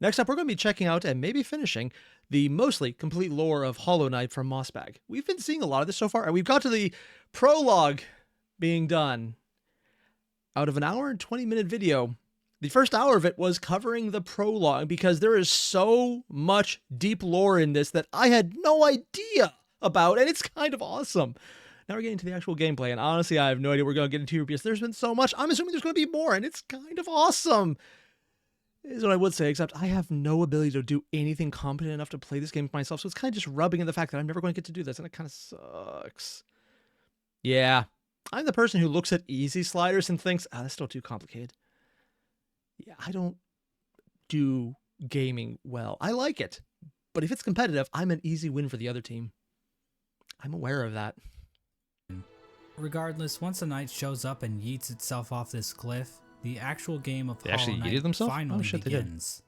Next up, we're going to be checking out and maybe finishing the mostly complete lore of Hollow Knight from Mossbag. We've been seeing a lot of this so far, and we've got to the prologue being done. Out of an hour and 20-minute video, the first hour of it was covering the prologue because there is so much deep lore in this that I had no idea about, and it's kind of awesome. Now we're getting to the actual gameplay, and honestly, I have no idea what we're going to get into here because there's been so much. I'm assuming there's going to be more, and it's kind of awesome, is what I would say, except I have no ability to do anything competent enough to play this game for myself, so it's kind of just rubbing in the fact that I'm never going to get to do this, and it kind of sucks. Yeah, I'm the person who looks at easy sliders and thinks, that's still too complicated. Yeah, I don't do gaming well. I like it, but if it's competitive, I'm an easy win for the other team. I'm aware of that. Regardless, once a knight shows up and yeets itself off this cliff, the actual game of Hollow actually Knight yeeted themselves? finally Oh, shit, begins.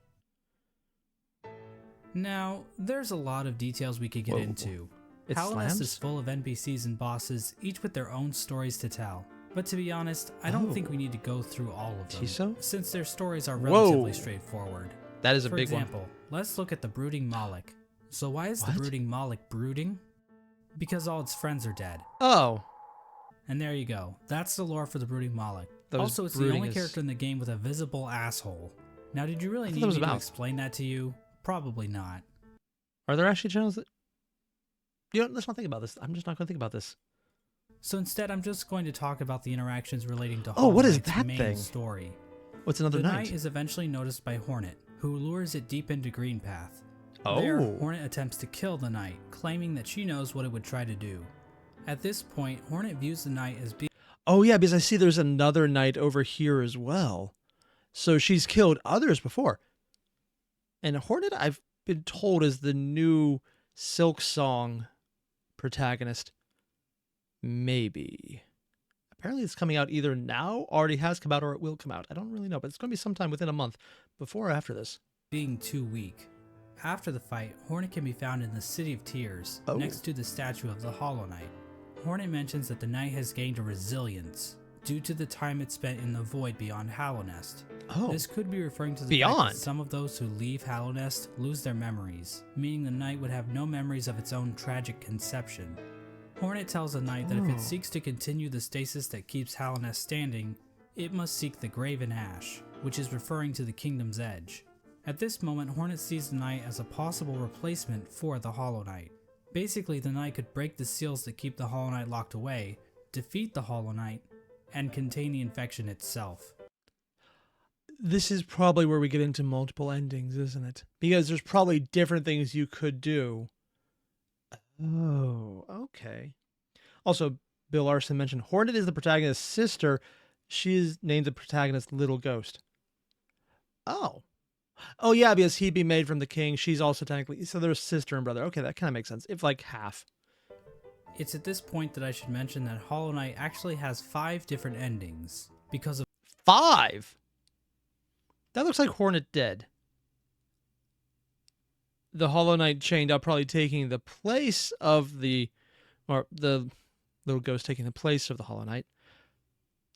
Now, there's a lot of details we could get into. Hallownest is full of NPCs and bosses, each with their own stories to tell. But to be honest, I don't think we need to go through all of them, since their stories are relatively straightforward. That is a big one. For example, let's look at the Brooding Moloch. So why is the Brooding Moloch brooding? Because all its friends are dead. Oh. And there you go. That's the lore for the Brooding Moloch. Also, it's the only character in the game with a visible asshole. Now, did you really need me to explain that to you? Probably not. Are there actually channels that... let's not think about this. I'm just not going to think about this. So instead, I'm just going to talk about the interactions relating to Hollow Knight's main story. What's another knight? The knight is eventually noticed by Hornet, who lures it deep into Greenpath. Oh. There, Hornet attempts to kill the knight, claiming that she knows what it would try to do. At this point, Hornet views the knight as being... Oh yeah, because I see there's another knight over here as well. So she's killed others before. And Hornet, I've been told, is the new Silk Song protagonist. Maybe. Apparently it's coming out either now, already has come out, or it will come out. I don't really know, but it's going to be sometime within a month, before or after this. Being too weak. After the fight, Hornet can be found in the City of Tears, next to the statue of the Hollow Knight. Hornet mentions that the knight has gained a resilience, due to the time it spent in the void beyond Hallownest. This could be referring to the fact that some of those who leave Hallownest lose their memories, meaning the knight would have no memories of its own tragic conception. Hornet tells the knight that if it seeks to continue the stasis that keeps Hallownest standing, it must seek the Graven Ash, which is referring to the Kingdom's Edge. At this moment, Hornet sees the knight as a possible replacement for the Hollow Knight. Basically, the knight could break the seals that keep the Hollow Knight locked away, defeat the Hollow Knight, and contain the infection itself. This is probably where we get into multiple endings, isn't it? Because there's probably different things you could do. Oh, okay. Also, Bill Larson mentioned Hornet is the protagonist's sister. She is named the protagonist Little Ghost. Oh. Oh, yeah, because he'd be made from the king. She's also technically... So there's sister and brother. Okay, that kind of makes sense. If like half. It's at this point that I should mention that Hollow Knight actually has 5 different endings. Because of... 5? That looks like Hornet dead. The Hollow Knight chained up, probably taking the place of the... Or the Little Ghost taking the place of the Hollow Knight.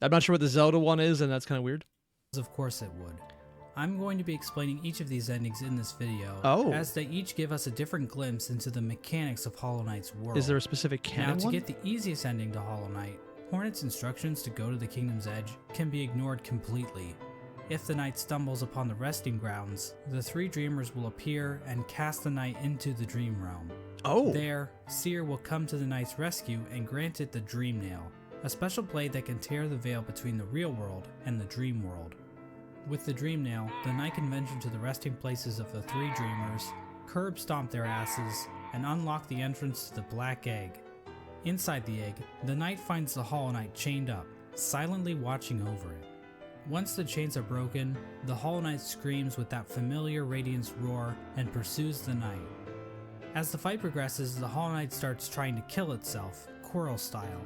I'm not sure what the Zelda one is, and that's kind of weird. Of course it would. I'm going to be explaining each of these endings in this video, as they each give us a different glimpse into the mechanics of Hollow Knight's world. Is there a specific canon Now, to get the easiest ending to Hollow Knight, Hornet's instructions to go to the Kingdom's Edge can be ignored completely. If the knight stumbles upon the resting grounds, the 3 dreamers will appear and cast the knight into the dream realm. There, Seer will come to the knight's rescue and grant it the Dream Nail, a special blade that can tear the veil between the real world and the dream world. With the Dream Nail, the knight can venture to the resting places of the 3 dreamers, curb stomp their asses, and unlock the entrance to the Black Egg. Inside the egg, the knight finds the Hollow Knight chained up, silently watching over it. Once the chains are broken, the Hollow Knight screams with that familiar Radiance roar and pursues the knight. As the fight progresses, the Hollow Knight starts trying to kill itself, Quirrell style.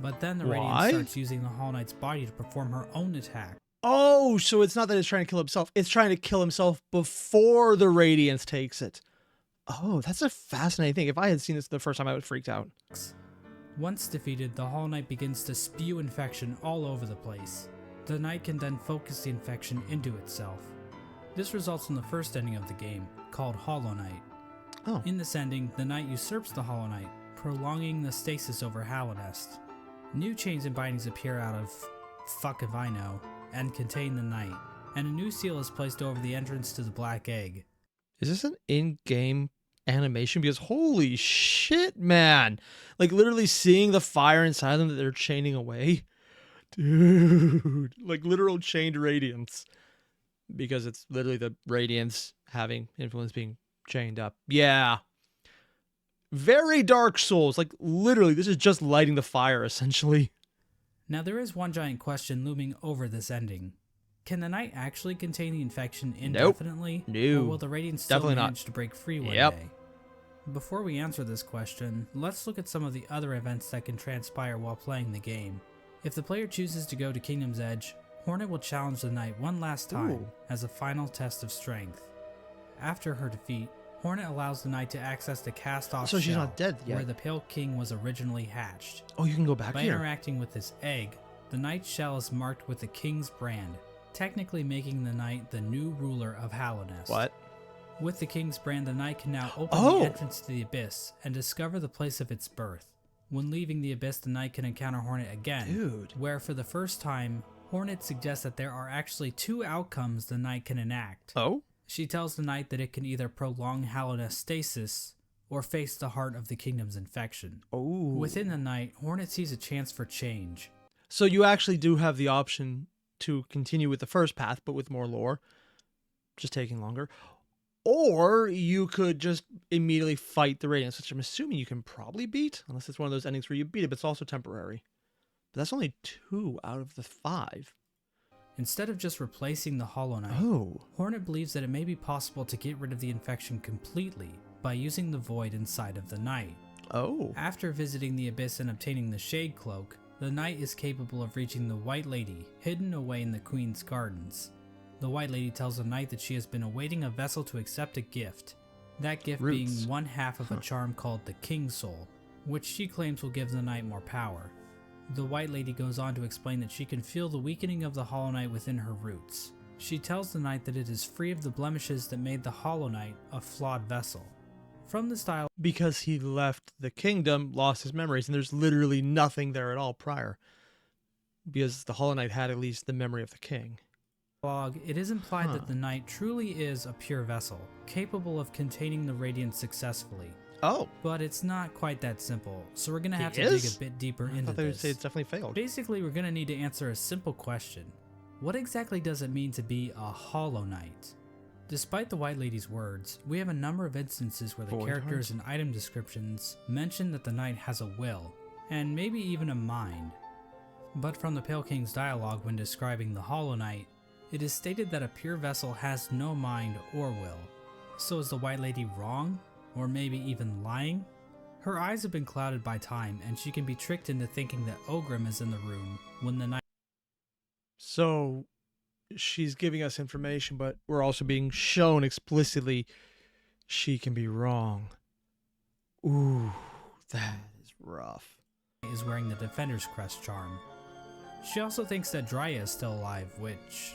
But then the Radiance starts using the Hollow Knight's body to perform her own attack. Oh, so it's not that it's trying to kill himself. It's trying to kill himself before the Radiance takes it. Oh, that's a fascinating thing. If I had seen this the first time, I would have freaked out. Once defeated, the Hollow Knight begins to spew infection all over the place. The knight can then focus the infection into itself. This results in the first ending of the game, called Hollow Knight. Oh. In this ending, the knight usurps the Hollow Knight, prolonging the stasis over Hallownest. New chains and bindings appear out of fuck if I know, and contain the knight, and a new seal is placed over the entrance to the Black Egg. Is this an in-game animation? Because holy shit, man. Like literally seeing the fire inside them that they're chaining away. Dude. Like literal chained radiance. Because it's literally the radiance having influence being chained up. Yeah. Very Dark Souls. Like literally this is just lighting the fire essentially. Now there is one giant question looming over this ending. Can the knight actually contain the infection indefinitely? No. Or will the radiance still Definitely manage not. to break free one Yep. day? Before we answer this question, let's look at some of the other events that can transpire while playing the game. If the player chooses to go to Kingdom's Edge, Hornet will challenge the knight one last time Ooh. as a final test of strength. After her defeat, Hornet allows the knight to access the cast-off So she's shell not dead yet. where the Pale King was originally hatched. Oh, you can go back By here. interacting with this egg, the knight's shell is marked with the king's brand, technically making the knight the new ruler of Hallownest. What? With the king's brand, the knight can now open Oh. the entrance to the abyss and discover the place of its birth. When leaving the abyss, the knight can encounter Hornet again, Dude. where for the first time, Hornet suggests that there are actually two outcomes the knight can enact. Oh? She tells the knight that it can either prolong Hallownest stasis or face the heart of the kingdom's infection. Oh. Within the night, Hornet sees a chance for change. So you actually do have the option to continue with the first path, but with more lore, just taking longer. Or you could just immediately fight the Radiance, which I'm assuming you can probably beat, unless it's one of those endings where you beat it, but it's also temporary. But that's only 2 out of the 5. Instead of just replacing the Hollow Knight, Oh. Hornet believes that it may be possible to get rid of the infection completely by using the void inside of the knight. Oh. After visiting the abyss and obtaining the Shade Cloak, the knight is capable of reaching the White Lady, hidden away in the Queen's gardens. The White Lady tells the knight that she has been awaiting a vessel to accept a gift, that gift Roots. being one half of a charm called the King's Soul, which she claims will give the knight more power. The White Lady goes on to explain that she can feel the weakening of the Hollow Knight within her roots. She tells the knight that it is free of the blemishes that made the Hollow Knight a flawed vessel. From this dialogue, Because he left the kingdom, lost his memories, and there's literally nothing there at all prior. Because the Hollow Knight had at least the memory of the king. it is implied that the knight truly is a pure vessel, capable of containing the radiance successfully. Oh. But it's not quite that simple, so we're going to have to is? dig a bit deeper I into thought they would this. say it's definitely failed. Basically, we're going to need to answer a simple question. What exactly does it mean to be a Hollow Knight? Despite the White Lady's words, we have a number of instances where the Void characters heart? and item descriptions mention that the knight has a will, and maybe even a mind. But from the Pale King's dialogue when describing the Hollow Knight, it is stated that a pure vessel has no mind or will. So is the White Lady wrong? Or maybe even lying? Her eyes have been clouded by time, and she can be tricked into thinking that Ogrim is in the room when the knight So she's giving us information, but we're also being shown explicitly she can be wrong. Ooh, that is rough. is wearing the Defender's Crest charm. She also thinks that Drya is still alive, which,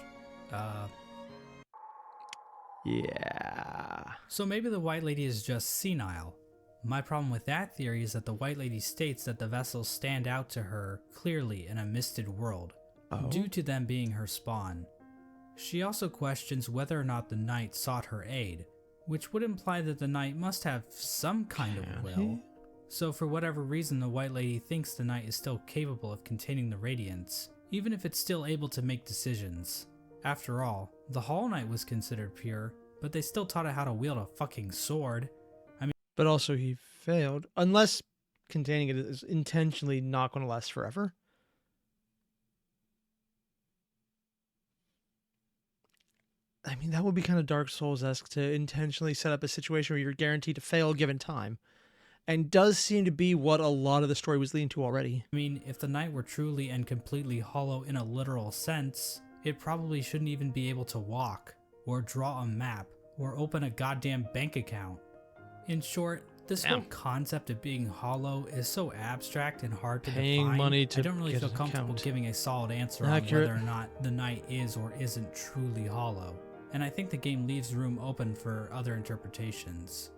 Yeah. so maybe the White Lady is just senile. My problem with that theory is that the White Lady states that the vessels stand out to her clearly in a misted world, Oh. due to them being her spawn. She also questions whether or not the knight sought her aid, which would imply that the knight must have some kind of Can will. he? So for whatever reason, the White Lady thinks the knight is still capable of containing the radiance, even if it's still able to make decisions. After all, the Hollow Knight was considered pure, but they still taught it how to wield a fucking sword. But also he failed, unless containing it is intentionally not going to last forever. I mean, that would be kind of Dark Souls-esque to intentionally set up a situation where you're guaranteed to fail given time. And does seem to be what a lot of the story was leading to already. I mean, if the knight were truly and completely hollow in a literal sense, it probably shouldn't even be able to walk, or draw a map, or open a goddamn bank account. In short, this whole Damn. concept of being hollow is so abstract and hard to Paying define. money to I don't really get feel an comfortable account. giving a solid answer Accurate. on whether or not the knight is or isn't truly hollow. and I think the game leaves room open for other interpretations.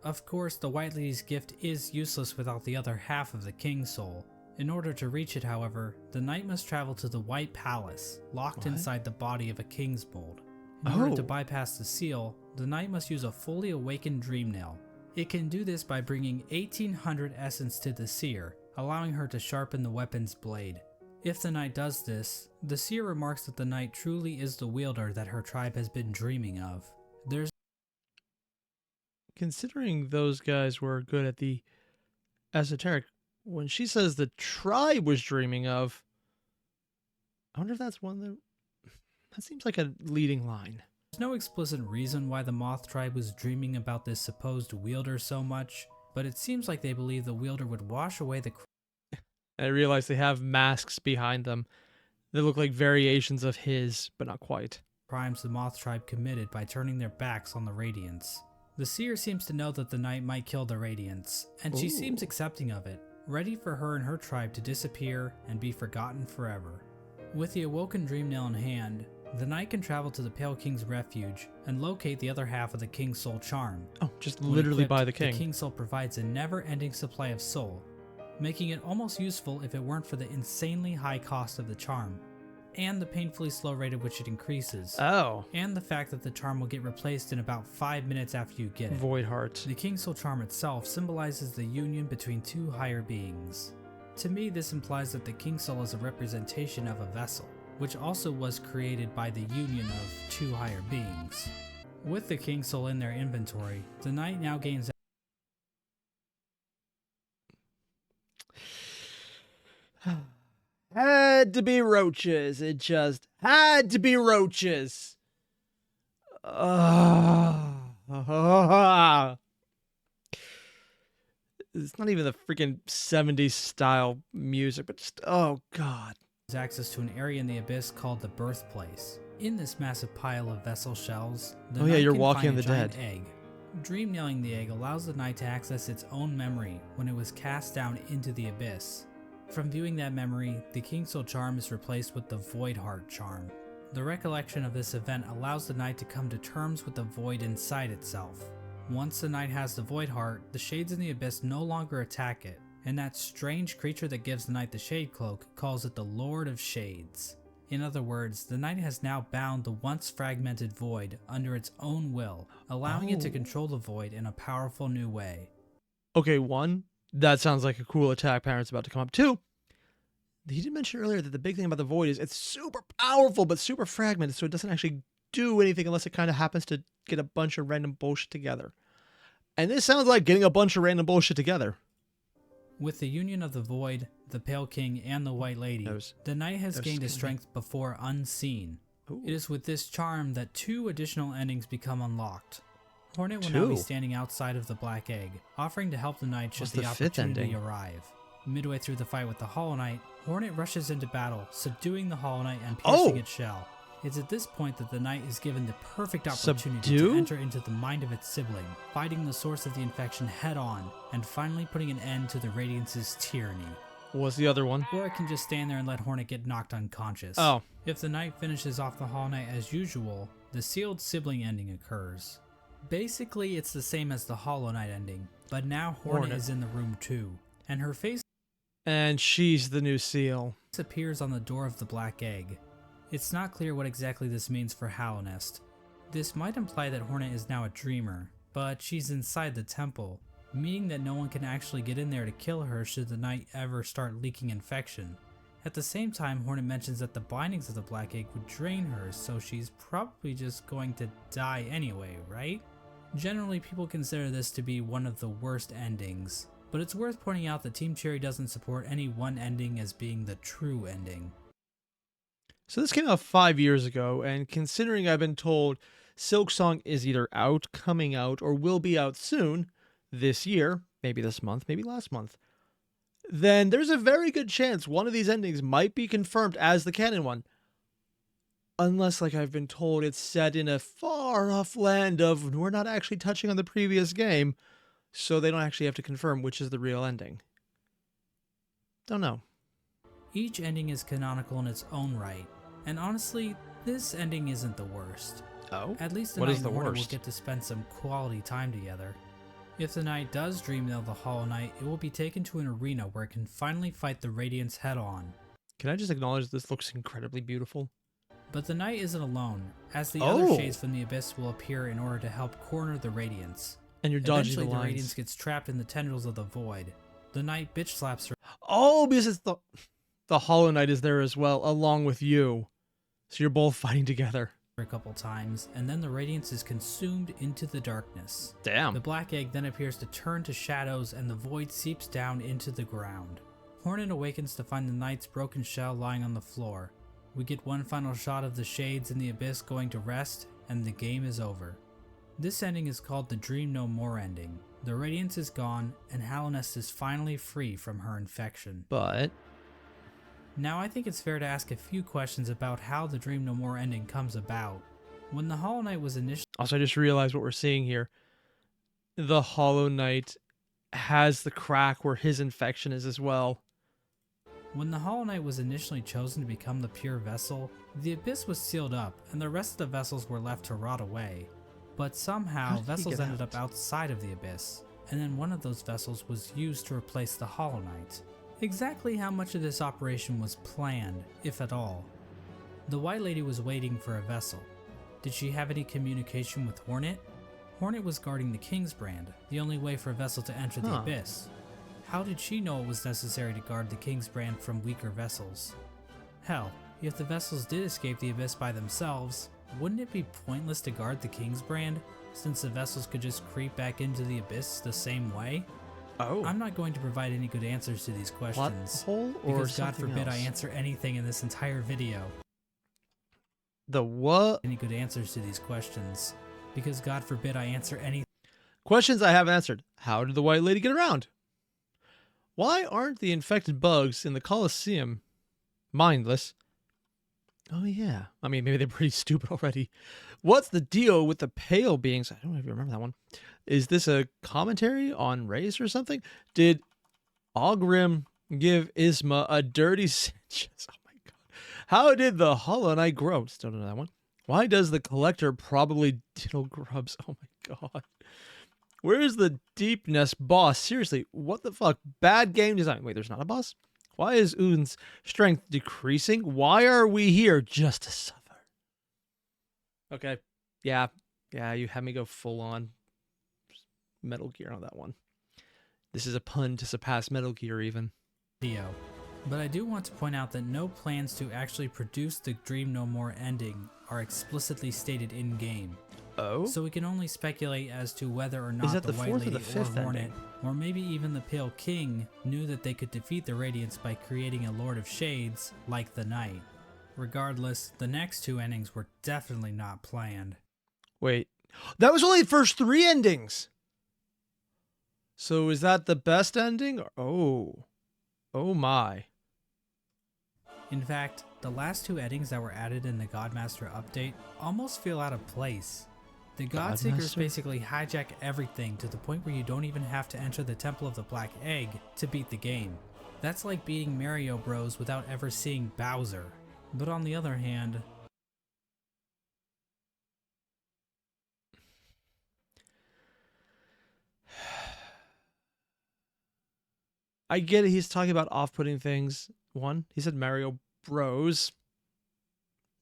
Of course, the White Lady's gift is useless without the other half of the King's Soul. In order to reach it, however, the knight must travel to the White Palace, locked inside the body of a king's mold. In order to bypass the seal, the knight must use a fully awakened dream nail. It can do this by bringing 1800 essence to the seer, allowing her to sharpen the weapon's blade. If the knight does this, the seer remarks that the knight truly is the wielder that her tribe has been dreaming of. Considering those guys were good at the esoteric, when she says the tribe was dreaming of, I wonder if that's one that seems like a leading line. There's no explicit reason why the Moth tribe was dreaming about this supposed wielder so much, but it seems like they believe the wielder would wash away the I realize they have masks behind them that look like variations of his, but not quite. crimes the Moth tribe committed by turning their backs on the Radiants. The seer seems to know that the knight might kill the Radiants, and she seems accepting of it, ready for her and her tribe to disappear and be forgotten forever. With the awoken dream nail in hand, the knight can travel to the Pale King's refuge and locate the other half of the King's Soul charm. Oh, just When literally equipped, by the king. The King's Soul provides a never-ending supply of soul, making it almost useful if it weren't for the insanely high cost of the charm, and the painfully slow rate at which it increases, and the fact that the charm will get replaced in about 5 minutes after you get it. Void Heart. The King's Soul charm itself symbolizes the union between two higher beings. To me, this implies that the King's Soul is a representation of a vessel, which also was created by the union of two higher beings. With the King's Soul in their inventory, the knight now gains Had to be roaches. It just had to be roaches. It's not even the freaking 70s style music, but just, oh god. access to an area in the abyss called the Birthplace. In this massive pile of vessel shells, the Oh yeah, knight you're can walking find the a giant dead. egg. Dream nailing the egg allows the knight to access its own memory when it was cast down into the abyss. From viewing that memory, the King's Soul charm is replaced with the Void Heart charm. The recollection of this event allows the knight to come to terms with the void inside itself. Once the knight has the Void Heart, the shades in the abyss no longer attack it, and that strange creature that gives the knight the Shade Cloak calls it the Lord of Shades. In other words, the knight has now bound the once fragmented void under its own will, allowing it to control the void in a powerful new way. Okay, one, that sounds like a cool attack parent's about to come up. Two, he did mention earlier that the big thing about the void is it's super powerful but super fragmented, so it doesn't actually do anything unless it kind of happens to get a bunch of random bullshit together. And this sounds like getting a bunch of random bullshit together. With the union of the Void, the Pale King, and the White Lady, the knight has gained a strength before unseen. Ooh. It is with this charm that 2 additional endings become unlocked. Hornet will now be standing outside of the Black Egg, offering to help the knight should the opportunity arrive. Midway through the fight with the Hollow Knight, Hornet rushes into battle, subduing the Hollow Knight and piercing its shell. It's at this point that the knight is given the perfect opportunity to enter into the mind of its sibling, fighting the source of the infection head on, and finally putting an end to the Radiance's tyranny. What's the other one? Or it can just stand there and let Hornet get knocked unconscious. If the knight finishes off the Hollow Knight as usual, the sealed sibling ending occurs. Basically, it's the same as the Hollow Knight ending, but now Hornet is in the room too, and her face and she's the new seal. Appears on the door of the Black Egg. It's not clear what exactly this means for Hallownest. This might imply that Hornet is now a dreamer, but she's inside the temple, meaning that no one can actually get in there to kill her should the knight ever start leaking infection. At the same time, Hornet mentions that the bindings of the Black Egg would drain her, so she's probably just going to die anyway, right? Generally, people consider this to be one of the worst endings, but it's worth pointing out that Team Cherry doesn't support any one ending as being the true ending. So this came out 5 years ago, and considering I've been told Silksong is either out, coming out, or will be out soon, this year, maybe this month, maybe last month, then there's a very good chance one of these endings might be confirmed as the canon one. Unless, like I've been told, it's set in a far-off land of we're not actually touching on the previous game, so they don't actually have to confirm which is the real ending. Don't know. Each ending is canonical in its own right, and honestly, this ending isn't the worst. Oh? At least the What knight is the and Hornet will worst? get to spend some quality time together. If the knight does dream of the Hollow Knight, it will be taken to an arena where it can finally fight the Radiants head on. Can I just acknowledge this looks incredibly beautiful? But the knight isn't alone, as the Oh. other shades from the Abyss will appear in order to help corner the Radiants. And you're dodging Eventually, the the lines. Radiance gets trapped in the tendrils of the Void. The knight bitch slaps her Oh, because it's the Hollow Knight is there as well, along with you. So you're both fighting together. a couple times, and then the Radiance is consumed into the darkness. Damn. The black egg then appears to turn to shadows, and the Void seeps down into the ground. Hornet awakens to find the knight's broken shell lying on the floor. We get one final shot of the shades in the Abyss going to rest, and the game is over. This ending is called the Dream No More ending. The Radiance is gone, and Hallownest is finally free from her infection. But Now I think it's fair to ask a few questions about how the Dream No More ending comes about. When the Hollow Knight was initially also, I just realized what we're seeing here. The Hollow Knight has the crack where his infection is as well. chosen to become the pure vessel, the Abyss was sealed up and the rest of the vessels were left to rot away. But How somehow did he vessels get ended out? up outside of the Abyss, and then one of those vessels was used to replace the Hollow Knight. Exactly how much of this operation was planned, if at all? The White Lady was waiting for a vessel. Did she have any communication with Hornet? Hornet was guarding the King's Brand, the only way for a vessel to enter the Huh. Abyss. How did she know it was necessary to guard the King's Brand from weaker vessels? Hell, if the vessels did escape the Abyss by themselves, wouldn't it be pointless to guard the King's Brand, since the vessels could just creep back into the Abyss the same way? Oh. I'm not going to provide any good answers to these Plot questions, hole or because God something forbid else? I answer anything in this entire video. The what? Any good answers to these questions, because God forbid I answer any. Questions I haven't answered. How did the White Lady get around? Why aren't the infected bugs in the Colosseum mindless? Oh yeah. I mean, maybe they're pretty stupid already. What's the deal with the pale beings? I don't even remember that one. Is this a commentary on race or something? Did Ogrim give Isma a dirty Sanchez? Oh my god. How did the Hollow Knight grow? Still don't know that one. Why does the Collector probably diddle grubs? Oh my god. Where is the Deepness boss? Seriously, what the fuck? Bad game design. Wait, there's not a boss? Why is Udin's strength decreasing? Why are we here just to suffer? Okay. Yeah, you had me go full on Metal Gear on that one. This is a pun to surpass Metal Gear even. Video. But I do want to point out that no plans to actually produce the Dream No More ending are explicitly stated in-game. Oh? So we can only speculate as to whether or not that the the White fourth or Lady the fifth or Hornet, ending? or maybe even the Pale King, knew that they could defeat the Radiants by creating a Lord of Shades like the Knight. Regardless, the next two endings were definitely not planned. Wait. That was only the first 3 endings! So is that the best ending? Oh. Oh my. In fact, the last two endings that were added in the Godmaster update almost feel out of place. The Godseekers Godmaster? basically hijack everything to the point where you don't even have to enter the Temple of the Black Egg to beat the game. That's like beating Mario Bros without ever seeing Bowser. But on the other hand, I get it. He's talking about off-putting things. 1, he said Mario Bros.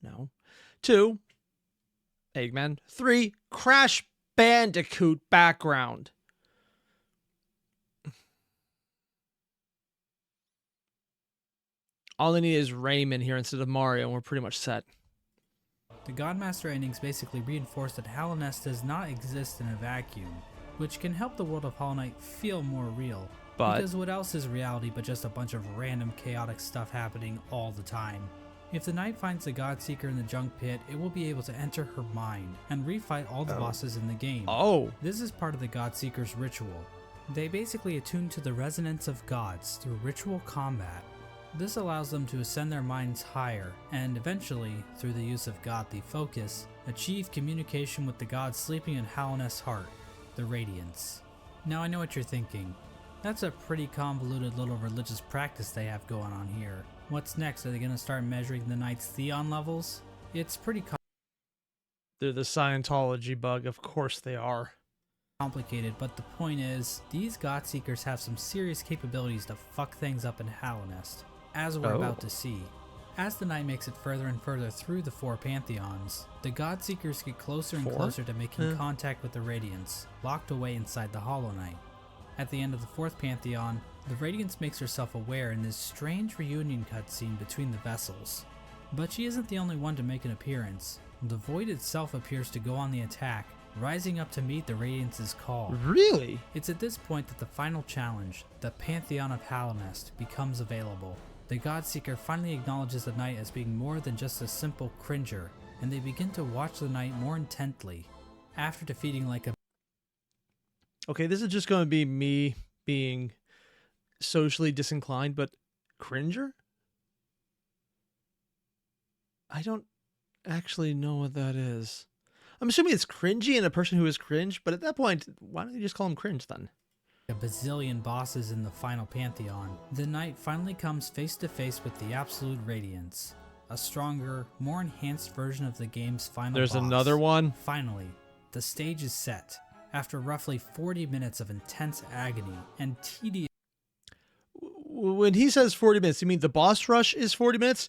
No. 2, Eggman. 3, Crash Bandicoot background. All I need is Rayman here instead of Mario, and we're pretty much set. the Godmaster endings basically reinforce that Hallownest does not exist in a vacuum, which can help the world of Hollow Knight feel more real. But Because what else is reality but just a bunch of random chaotic stuff happening all the time? If the Knight finds the Godseeker in the junk pit, it will be able to enter her mind and refight all the bosses in the game. oh, This is part of the Godseeker's ritual. They basically attune to the resonance of gods through ritual combat. This allows them to ascend their minds higher, and eventually, through the use of godly focus, achieve communication with the god sleeping in Hallownest's heart, the Radiance. Now I know what you're thinking. That's a pretty convoluted little religious practice they have going on here. What's next? Are they going to start measuring the Knight's Theon levels? It's pretty They're the Scientology bug. Of course they are. Complicated, but the point is, these Godseekers have some serious capabilities to fuck things up in Hallownest, as we're about to see. As the night makes it further and further through the 4 Pantheons, the Godseekers get closer and closer to making contact with the Radiance, locked away inside the Hollow Knight. At the end of the 4th Pantheon, the Radiance makes herself aware in this strange reunion cutscene between the vessels. But she isn't the only one to make an appearance. The Void itself appears to go on the attack, rising up to meet the Radiance's call. Really? It's at this point that the final challenge, the Pantheon of Hallownest, becomes available. The Godseeker finally acknowledges the Knight as being more than just a simple cringer, and they begin to watch the Knight more intently. After defeating like a... Okay, this is just going to be me being socially disinclined, but cringer? I don't actually know what that is. I'm assuming it's cringy and a person who is cringe, but at that point, why don't you just call him cringe then? A bazillion bosses in the final Pantheon, the Knight finally comes face to face with the Absolute Radiance, a stronger, more enhanced version of the game's final There's boss. another one? Finally, the stage is set. After roughly 40 minutes of intense agony and tedious... When he says 40 minutes, you mean the boss rush is 40 minutes?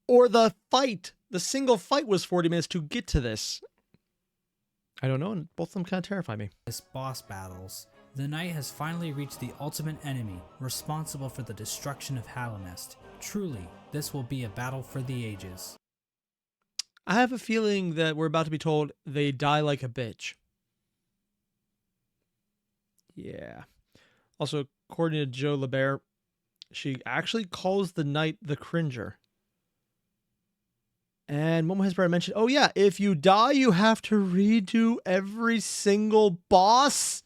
Or the fight? The single fight was 40 minutes to get to this. I don't know, and both of them kind of terrify me. Boss battles, the Knight has finally reached the ultimate enemy, responsible for the destruction of Hallownest. Truly, this will be a battle for the ages. I have a feeling that we're about to be told they die like a bitch. Yeah. Also, according to Joe LeBert, she actually calls the Knight the Cringer. And Momo has probably mentioned, oh yeah, if you die, you have to redo every single boss.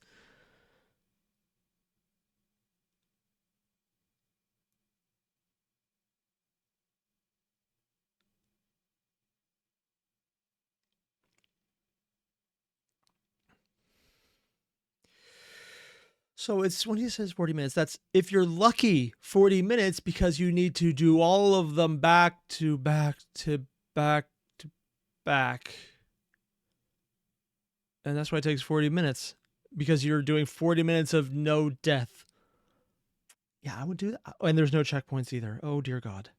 So it's when he says 40 minutes, that's if you're lucky 40 minutes because you need to do all of them back to back to back to back. And that's why it takes 40 minutes, because you're doing 40 minutes of no death. Yeah, I would do that. And there's no checkpoints either. Oh, dear God.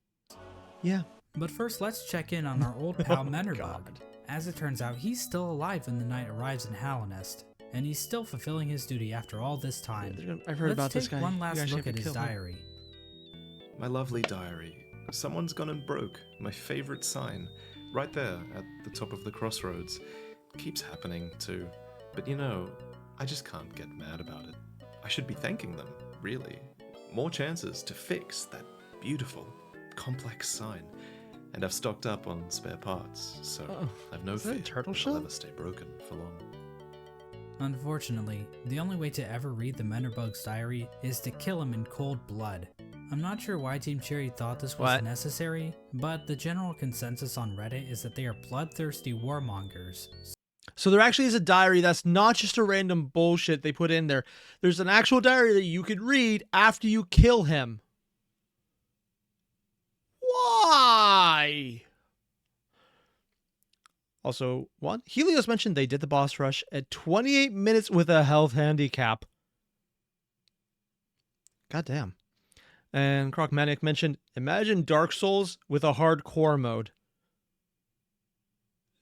Yeah. But first, let's check in on our old pal Menderbug. As it turns out, he's still alive when the Knight arrives in Hallownest, and he's still fulfilling his duty after all this time. Yeah, I've heard about this guy. Let's take one last look at his diary. My lovely diary. Someone's gone and broke my favorite sign, right there at the top of the crossroads. Keeps happening too. But you know, I just can't get mad about it. I should be thanking them, really. More chances to fix that beautiful, complex sign. And I've stocked up on spare parts, so I've no fear it'll ever stay broken for long. Unfortunately, the only way to ever read the Menderbug's diary is to kill him in cold blood. I'm not sure why Team Cherry thought this was necessary, but the general consensus on Reddit is that they are bloodthirsty warmongers. So there actually is a diary that's not just a random bullshit they put in there. There's an actual diary that you could read after you kill him. Why? Also, one, Helios mentioned they did the boss rush at 28 minutes with a health handicap. Goddamn. And Crocmanic mentioned, imagine Dark Souls with a hardcore mode.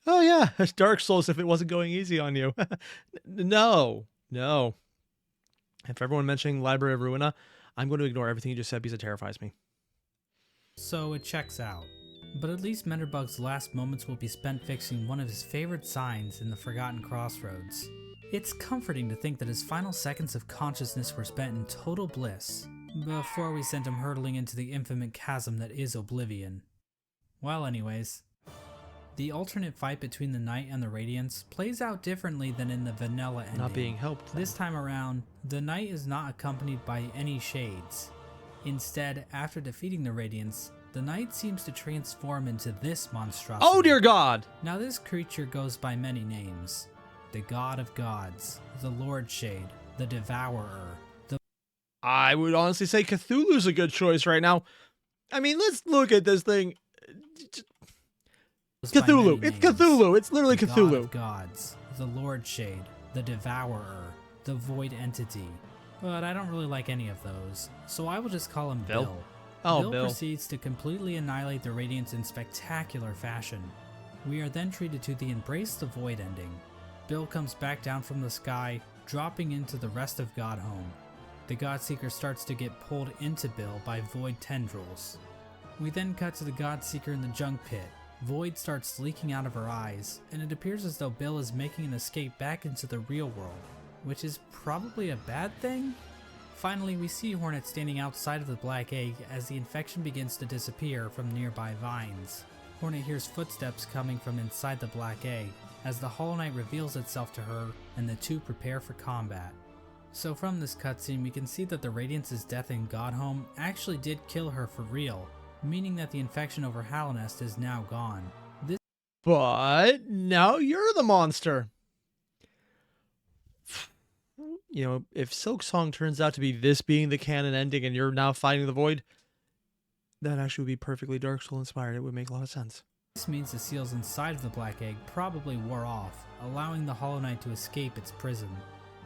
Oh yeah, it's Dark Souls if it wasn't going easy on you. No. And for everyone mentioning Library of Ruina, I'm going to ignore everything you just said because it terrifies me. So it checks out. But at least Menderbug's last moments will be spent fixing one of his favorite signs in the Forgotten Crossroads. It's comforting to think that his final seconds of consciousness were spent in total bliss, before we sent him hurtling into the infinite chasm that is Oblivion. Well anyways, the alternate fight between the Knight and the Radiance plays out differently than in the vanilla ending. Not being helped. This time around, the Knight is not accompanied by any shades. Instead, after defeating the Radiance, the Knight seems to transform into this monstrosity. Oh dear God! Now this creature goes by many names. The God of Gods, the Lord Shade, the Devourer, I would honestly say Cthulhu's a good choice right now. I mean, let's look at this thing. by many Cthulhu. It's names. Cthulhu. It's literally The God Cthulhu. of gods, the Lord Shade, the Devourer, the Void Entity. But I don't really like any of those, so I will just call him Bill? Bill. Oh, Bill proceeds to completely annihilate the Radiants in spectacular fashion. We are then treated to the Embrace the Void ending. Bill comes back down from the sky, dropping into the rest of Godhome. The Godseeker starts to get pulled into Bill by Void tendrils. We then cut to the Godseeker in the junk pit. Void starts leaking out of her eyes, and it appears as though Bill is making an escape back into the real world, which is probably a bad thing? Finally, we see Hornet standing outside of the Black Egg as the infection begins to disappear from nearby vines. Hornet hears footsteps coming from inside the Black Egg as the Hollow Knight reveals itself to her and the two prepare for combat. So from this cutscene, we can see that the Radiance's death in Godhome actually did kill her for real, meaning that the infection over Hallownest is now gone. But now you're the monster. You know, if Silksong turns out to be this being the canon ending and you're now fighting the Void, that actually would be perfectly Dark Soul inspired. It would make a lot of sense. This means the seals inside of the Black Egg probably wore off, allowing the Hollow Knight to escape its prison.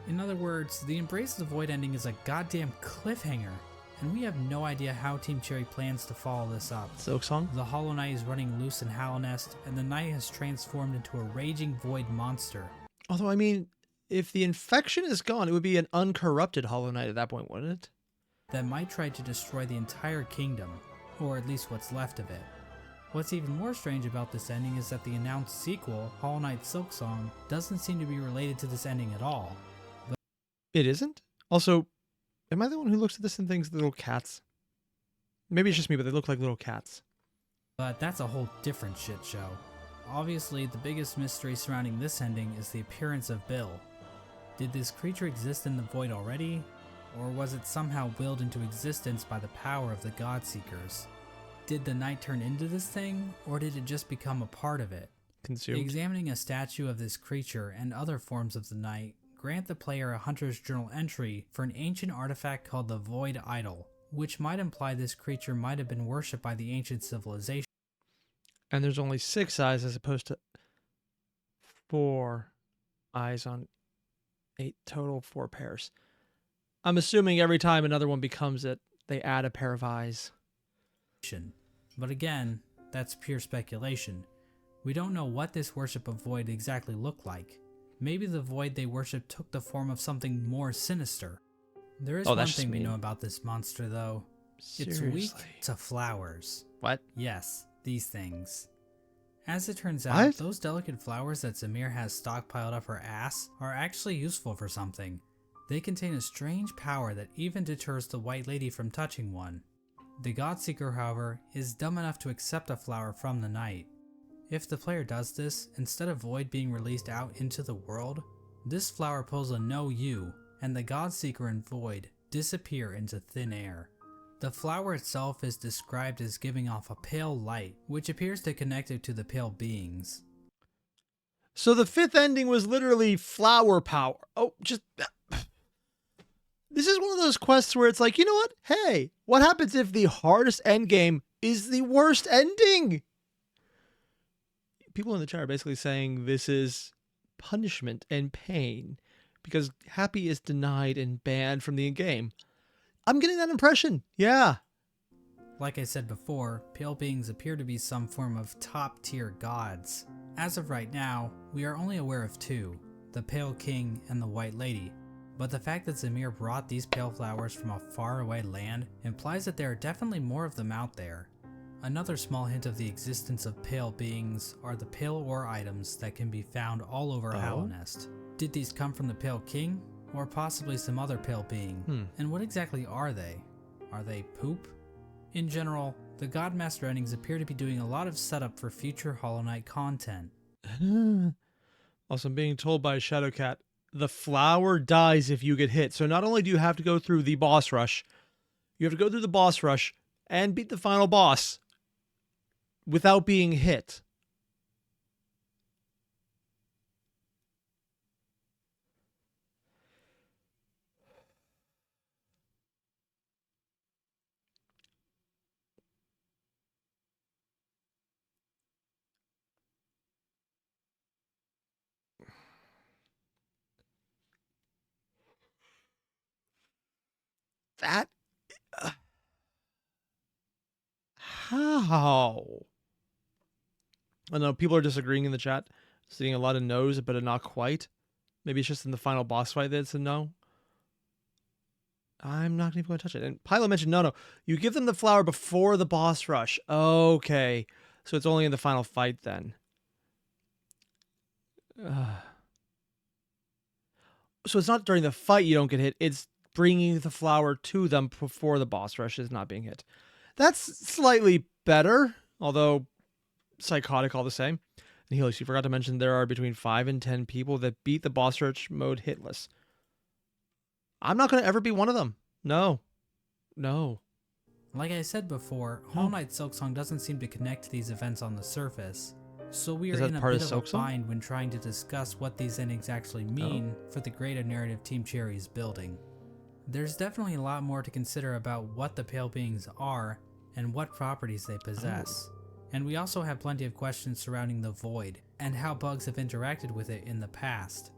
In other words, the Embrace of the Void ending is a goddamn cliffhanger, and we have no idea how Team Cherry plans to follow this up. Silksong? The Hollow Knight is running loose in Hallownest, and the Knight has transformed into a raging Void monster. Although, I mean, if the infection is gone, it would be an uncorrupted Hollow Knight at that point, wouldn't it? That might try to destroy the entire kingdom, or at least what's left of it. What's even more strange about this ending is that the announced sequel, Hollow Knight Silksong, doesn't seem to be related to this ending at all. It isn't? Also, am I the one who looks at this and thinks little cats? Maybe it's just me, but they look like little cats. But that's a whole different shit show. Obviously, the biggest mystery surrounding this ending is the appearance of Bill. Did this creature exist in the Void already? Or was it somehow willed into existence by the power of the Godseekers? Did the Knight turn into this thing, or did it just become a part of it? Consumed. Examining a statue of this creature and other forms of the Knight grant the player a Hunter's Journal entry for an ancient artifact called the Void Idol, which might imply this creature might have been worshipped by the ancient civilization. And there's only 6 eyes as opposed to 4 eyes on 8 total, 4 pairs. I'm assuming every time another one becomes it, they add a pair of eyes. But again, that's pure speculation. We don't know what this worship of Void exactly looked like. Maybe the Void they worship took the form of something more sinister. There is one thing we know about this monster though. Seriously? It's weak to flowers. What? Yes, these things. As it turns out, What? those delicate flowers that Zamir has stockpiled up her ass are actually useful for something. They contain a strange power that even deters the White Lady from touching one. The Godseeker, however, is dumb enough to accept a flower from the Knight. If the player does this, instead of Void being released out into the world, this flower pulls a no you, and the Godseeker and Void disappear into thin air. The flower itself is described as giving off a pale light, which appears to connect it to the pale beings. So the 5th ending was literally flower power. Oh, just... This is one of those quests where it's like, you know what? Hey, what happens if the hardest endgame is the worst ending? People in the chat are basically saying this is punishment and pain because happy is denied and banned from the game. I'm getting that impression. Yeah. Like I said before, pale beings appear to be some form of top-tier gods. As of right now, we are only aware of 2, the Pale King and the White Lady. But the fact that Zamir brought these pale flowers from a faraway land implies that there are definitely more of them out there. Another small hint of the existence of pale beings are the pale ore items that can be found all over Hallownest. Did these come from the Pale King, or possibly some other pale being? And what exactly are they? Are they poop? In general, the Godmaster endings appear to be doing a lot of setup for future Hollow Knight content. Also, I'm being told by Shadowcat, the flower dies if you get hit. So not only do you have to go through the boss rush, you have to go through the boss rush and beat the final boss without being hit. That... how? I know people are disagreeing in the chat. Seeing a lot of no's, but not quite. Maybe it's just in the final boss fight that it's a no. I'm not even going to touch it. And Pilo mentioned, no. You give them the flower before the boss rush. Okay. So it's only in the final fight then. So it's not during the fight you don't get hit. It's bringing the flower to them before the boss rush is not being hit. That's slightly better, although psychotic all the same. And Helix, you forgot to mention there are between 5 and 10 people that beat the boss rush mode hitless. I'm not going to ever be one of them. No. Like I said before, Hollow Knight Silksong doesn't seem to connect to these events on the surface, so we are in a bit of a bind when trying to discuss what these endings actually mean for the greater narrative Team Cherry is building. There's definitely a lot more to consider about what the Pale Beings are and what properties they possess. And we also have plenty of questions surrounding the Void and how bugs have interacted with it in the past.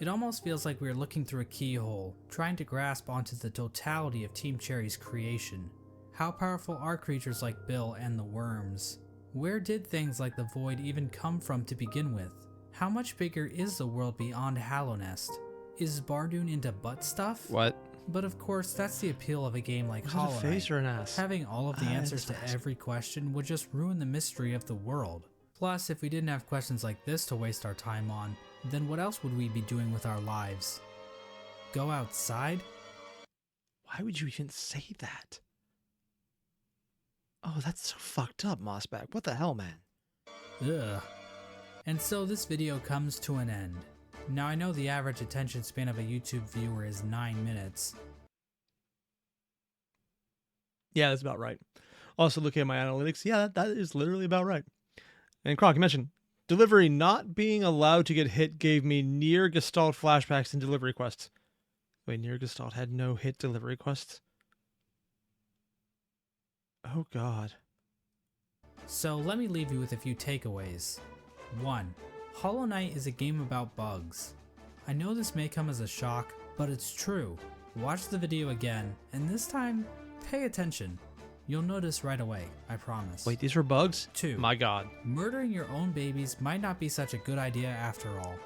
It almost feels like we are looking through a keyhole, trying to grasp onto the totality of Team Cherry's creation. How powerful are creatures like Bill and the worms? Where did things like the Void even come from to begin with? How much bigger is the world beyond Hallownest? Is Bardoon into butt stuff? What? But of course, that's the appeal of a game like Hollow Knight. Face or an ass? Having all of the answers to every question would just ruin the mystery of the world. Plus, if we didn't have questions like this to waste our time on, then what else would we be doing with our lives? Go outside? Why would you even say that? Oh, that's so fucked up, Mossbag. What the hell, man? Ugh. And so this video comes to an end. Now I know the average attention span of a YouTube viewer is 9 minutes. Yeah, that's about right. Also, looking at my analytics, yeah, that is literally about right. And Croc, you mentioned delivery not being allowed to get hit gave me near Gestalt flashbacks and delivery quests. Wait, near Gestalt had no hit delivery quests? Oh, God. So let me leave you with a few takeaways. 1. Hollow Knight is a game about bugs. I know this may come as a shock, but it's true. Watch the video again, and this time, pay attention. You'll notice right away, I promise. Wait, these were bugs? 2. My God. Murdering your own babies might not be such a good idea after all.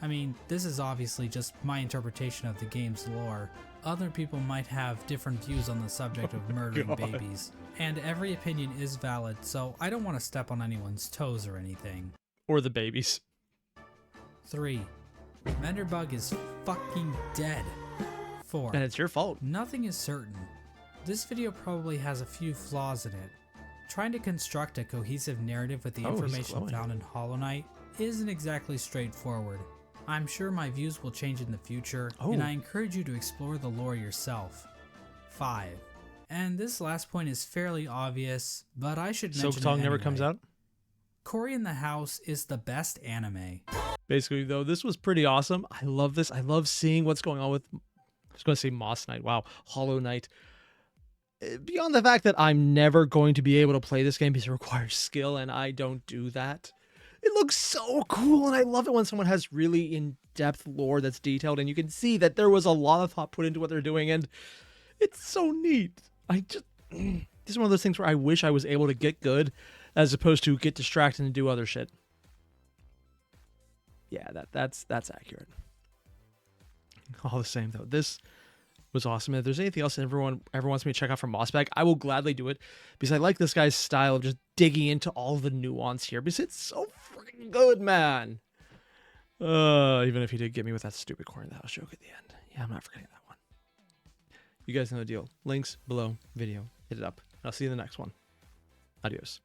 I mean, this is obviously just my interpretation of the game's lore. Other people might have different views on the subject of murdering babies, and every opinion is valid, so I don't want to step on anyone's toes or anything. Or the babies. 3. Menderbug is fucking dead. 4. And it's your fault. Nothing is certain. This video probably has a few flaws in it. Trying to construct a cohesive narrative with the information found in Hollow Knight isn't exactly straightforward. I'm sure my views will change in the future, and I encourage you to explore the lore yourself. 5. And this last point is fairly obvious, but I should mention it anyway. never comes out? Cory in the House is the best anime. Basically, though, this was pretty awesome. I love this. I love seeing what's going on with... I was going to say Moss Knight. Wow. Hollow Knight. Beyond the fact that I'm never going to be able to play this game because it requires skill, and I don't do that. It looks so cool, and I love it when someone has really in-depth lore that's detailed, and you can see that there was a lot of thought put into what they're doing, and it's so neat. This is one of those things where I wish I was able to get good as opposed to get distracted and do other shit. Yeah, that's accurate. All the same, though, this was awesome. If there's anything else everyone ever wants me to check out from Mossbag, I will gladly do it because I like this guy's style of just digging into all the nuance here because it's so freaking good, man. Even if he did get me with that stupid corner of the house joke at the end. Yeah, I'm not forgetting that one. You guys know the deal. Links below video. Hit it up. I'll see you in the next one. Adios.